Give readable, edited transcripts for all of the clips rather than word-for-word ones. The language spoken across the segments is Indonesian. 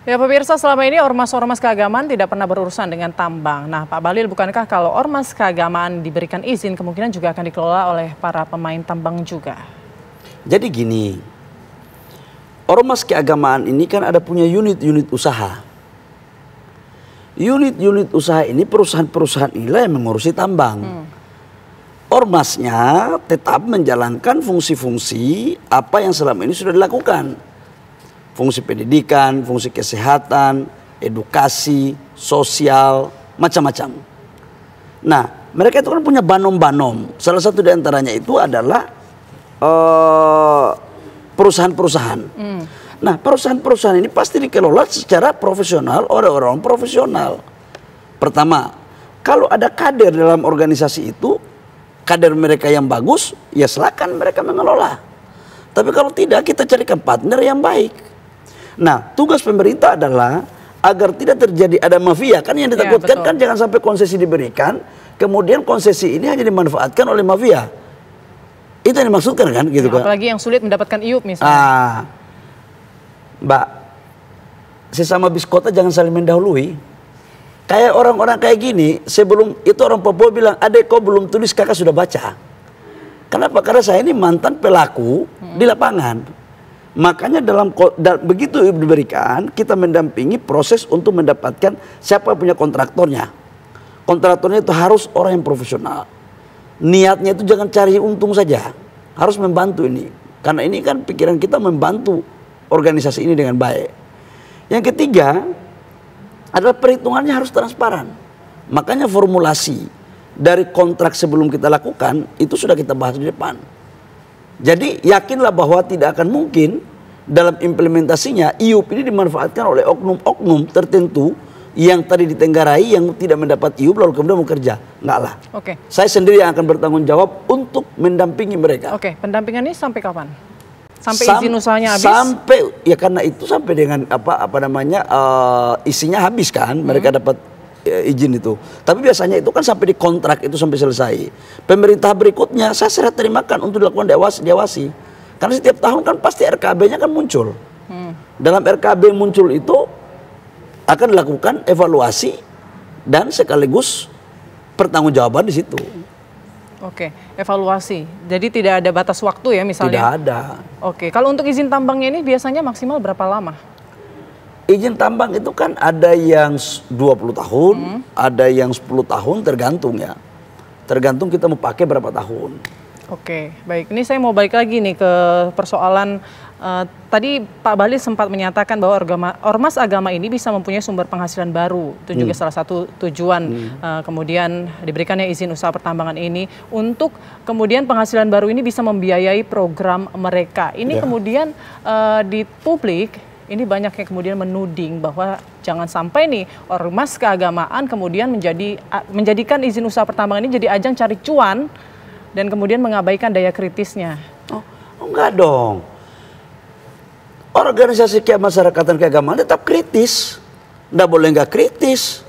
Ya pemirsa, selama ini ormas-ormas keagamaan tidak pernah berurusan dengan tambang. Nah Pak Bahlil, bukankah kalau ormas keagamaan diberikan izin kemungkinan juga akan dikelola oleh para pemain tambang juga? Jadi gini, ormas keagamaan ini kan ada punya unit-unit usaha. Unit-unit usaha ini perusahaan-perusahaan inilah yang mengurusi tambang. Ormasnya tetap menjalankan fungsi-fungsi apa yang selama ini sudah dilakukan. Fungsi pendidikan, fungsi kesehatan, edukasi, sosial, macam-macam. Nah, mereka itu kan punya banom-banom. Salah satu di antaranya itu adalah perusahaan-perusahaan. Nah, perusahaan-perusahaan ini pasti dikelola secara profesional oleh orang profesional. Pertama, kalau ada kader dalam organisasi itu, kader mereka yang bagus, ya silakan mereka mengelola. Tapi kalau tidak, kita carikan partner yang baik. Nah, tugas pemerintah adalah agar tidak terjadi ada mafia. Kan yang ditakutkan kan jangan sampai konsesi diberikan, kemudian konsesi ini hanya dimanfaatkan oleh mafia. Itu yang dimaksudkan kan, gitu kan? Apalagi yang sulit mendapatkan IUP misalnya. Mbak, sesama biskota jangan saling mendahului. Kayak orang-orang kayak gini, sebelum itu orang Papua bilang, adek kau belum tulis, kakak sudah baca. Kenapa? Karena saya ini mantan pelaku di lapangan. Makanya begitu diberikan, kita mendampingi proses untuk mendapatkan siapa punya kontraktornya. Kontraktornya itu harus orang yang profesional. Niatnya itu jangan cari untung saja, harus membantu ini. Karena ini kan pikiran kita membantu organisasi ini dengan baik. Yang ketiga adalah perhitungannya harus transparan. Makanya formulasi dari kontrak sebelum kita lakukan itu sudah kita bahas di depan. Jadi yakinlah bahwa tidak akan mungkin dalam implementasinya IUP ini dimanfaatkan oleh oknum-oknum tertentu yang tadi ditenggarai yang tidak mendapat IUP lalu kemudian bekerja. Enggak lah. Oke. Saya sendiri yang akan bertanggung jawab untuk mendampingi mereka. Oke, pendampingan ini sampai kapan? Sampai izin usahanya habis? Sampai, ya karena itu sampai dengan isinya habis kan, mereka dapat izin itu. Tapi biasanya itu kan sampai di kontrak itu sampai selesai. Pemerintah berikutnya saya serah terimakan untuk dilakukan diawasi. Karena setiap tahun kan pasti RKB-nya kan muncul. Dalam RKB muncul itu akan dilakukan evaluasi dan sekaligus pertanggungjawaban di situ. Oke, evaluasi. Jadi tidak ada batas waktu ya misalnya? Tidak ada. Oke, kalau untuk izin tambangnya ini biasanya maksimal berapa lama? Izin tambang itu kan ada yang 20 tahun, ada yang 10 tahun tergantung ya. Tergantung kita mau pakai berapa tahun. Oke, baik. Ini saya mau balik lagi nih ke persoalan tadi Pak Bahlil sempat menyatakan bahwa ormas agama ini bisa mempunyai sumber penghasilan baru. Itu juga salah satu tujuan kemudian diberikannya izin usaha pertambangan ini untuk kemudian penghasilan baru ini bisa membiayai program mereka. Ini kemudian di publik ini banyak yang kemudian menuding bahwa jangan sampai nih ormas keagamaan kemudian menjadikan izin usaha pertambangan ini jadi ajang cari cuan dan kemudian mengabaikan daya kritisnya. Oh, enggak dong. Organisasi kemasyarakatan keagamaan tetap kritis. Enggak boleh enggak kritis.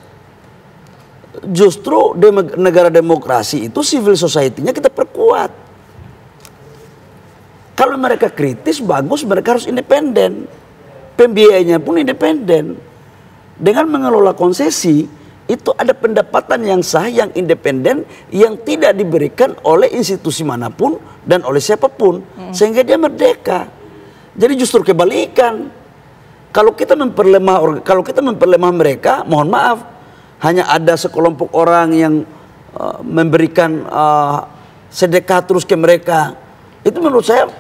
Justru negara demokrasi itu civil society-nya kita perkuat. Kalau mereka kritis bagus, mereka harus independen. Pembiayanya pun independen. Dengan mengelola konsesi, itu ada pendapatan yang sah, yang independen, yang tidak diberikan oleh institusi manapun dan oleh siapapun. Sehingga dia merdeka. Jadi justru kebalikan. Kalau kita memperlemah mereka, mohon maaf, hanya ada sekelompok orang yang memberikan sedekah terus ke mereka. Itu menurut saya.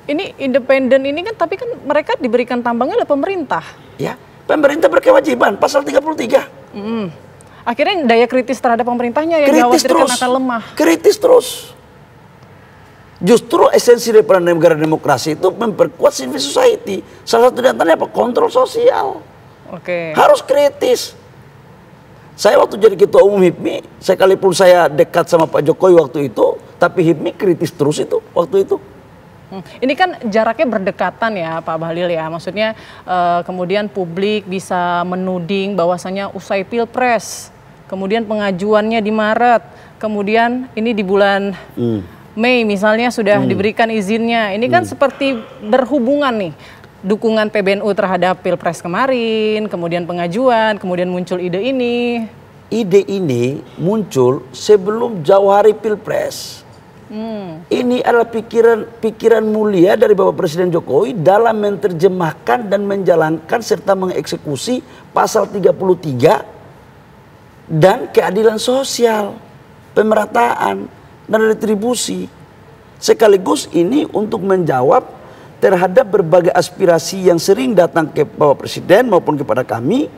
Ini independen ini kan, tapi kan mereka diberikan tambangnya oleh pemerintah. Ya, pemerintah berkewajiban, pasal 33. Akhirnya daya kritis terhadap pemerintahnya yang dikhawatirkan akan lemah. Kritis terus. Justru esensi daripada negara demokrasi itu memperkuat civil society. Salah satu antaranya apa? Kontrol sosial. Oke. Harus kritis. Saya waktu jadi ketua umum HIPMI, sekalipun saya dekat sama Pak Jokowi waktu itu, tapi HIPMI kritis terus itu waktu itu. Ini kan jaraknya berdekatan ya Pak Bahlil ya, maksudnya kemudian publik bisa menuding bahwasanya usai Pilpres, kemudian pengajuannya di Maret, kemudian ini di bulan Mei misalnya sudah diberikan izinnya, ini kan seperti berhubungan nih. dukungan PBNU terhadap Pilpres kemarin, kemudian pengajuan, kemudian muncul ide ini. Ide ini muncul sebelum jauh hari Pilpres. Ini adalah pikiran mulia dari Bapak Presiden Jokowi dalam menerjemahkan dan menjalankan serta mengeksekusi pasal 33 dan keadilan sosial, pemerataan dan retribusi. Sekaligus ini untuk menjawab terhadap berbagai aspirasi yang sering datang ke Bapak Presiden maupun kepada kami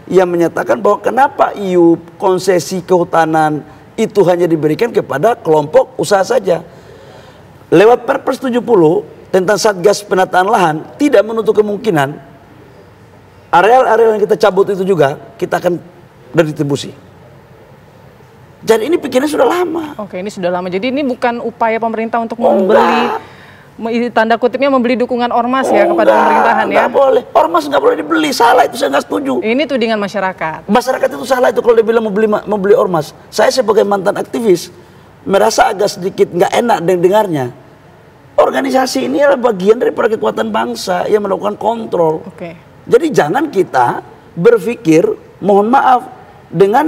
yang menyatakan bahwa kenapa IUP, konsesi kehutanan itu hanya diberikan kepada kelompok usaha saja. Lewat Perpres 70 tentang Satgas Penataan Lahan tidak menutup kemungkinan areal-areal yang kita cabut itu juga kita akan redistribusi. Jadi ini pikirnya sudah lama. Oke, ini sudah lama. Jadi ini bukan upaya pemerintah untuk membeli, tanda kutipnya membeli dukungan ormas ya kepada pemerintahan ya? Enggak boleh. Ormas nggak boleh dibeli. Salah itu, saya nggak setuju. Ini tudingan masyarakat. Masyarakat itu salah itu kalau dia bilang mau beli ormas. Saya sebagai mantan aktivis merasa agak sedikit nggak enak dengarnya. Organisasi ini adalah bagian daripada kekuatan bangsa yang melakukan kontrol. Oke. Jadi jangan kita berpikir, mohon maaf, dengan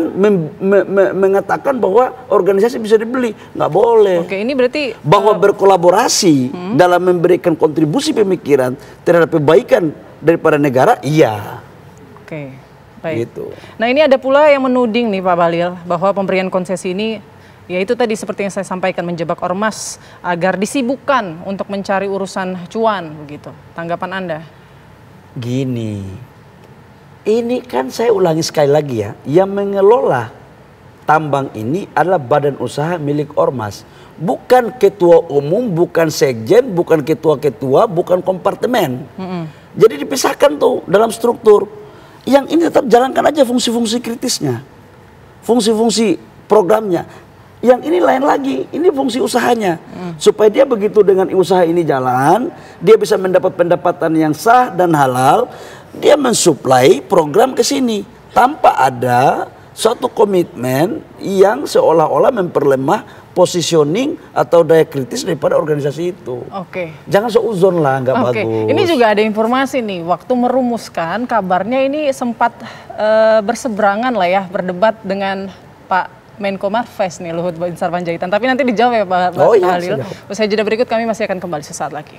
mengatakan bahwa organisasi bisa dibeli. Nggak boleh. Oke, ini berarti bahwa berkolaborasi dalam memberikan kontribusi pemikiran terhadap kebaikan daripada negara, iya. Oke, baik. Gitu. Nah, ini ada pula yang menuding nih Pak Bahlil bahwa pemberian konsesi ini, ya itu tadi seperti yang saya sampaikan, menjebak ormas agar disibukkan untuk mencari urusan cuan begitu. Tanggapan Anda? Gini, ini kan saya ulangi sekali lagi ya, yang mengelola tambang ini adalah badan usaha milik ormas. Bukan ketua umum, bukan sekjen, bukan ketua-ketua, bukan kompartemen. Jadi dipisahkan tuh dalam struktur. Yang ini tetap jalankan aja fungsi-fungsi kritisnya. Fungsi-fungsi programnya. Yang ini lain lagi, ini fungsi usahanya. Supaya dia begitu dengan usaha ini jalan, dia bisa mendapat pendapatan yang sah dan halal, dia mensuplai program ke sini tanpa ada suatu komitmen yang seolah-olah memperlemah positioning atau daya kritis daripada organisasi itu. Oke. Jangan seuzon lah, nggak bagus. Ini juga ada informasi nih, waktu merumuskan kabarnya ini sempat berseberangan lah ya, berdebat dengan Pak Menko Marves nih, Luhut Binsar Panjaitan. Tapi nanti dijawab ya Pak Bahlil. Usai jeda berikut kami masih akan kembali sesaat lagi.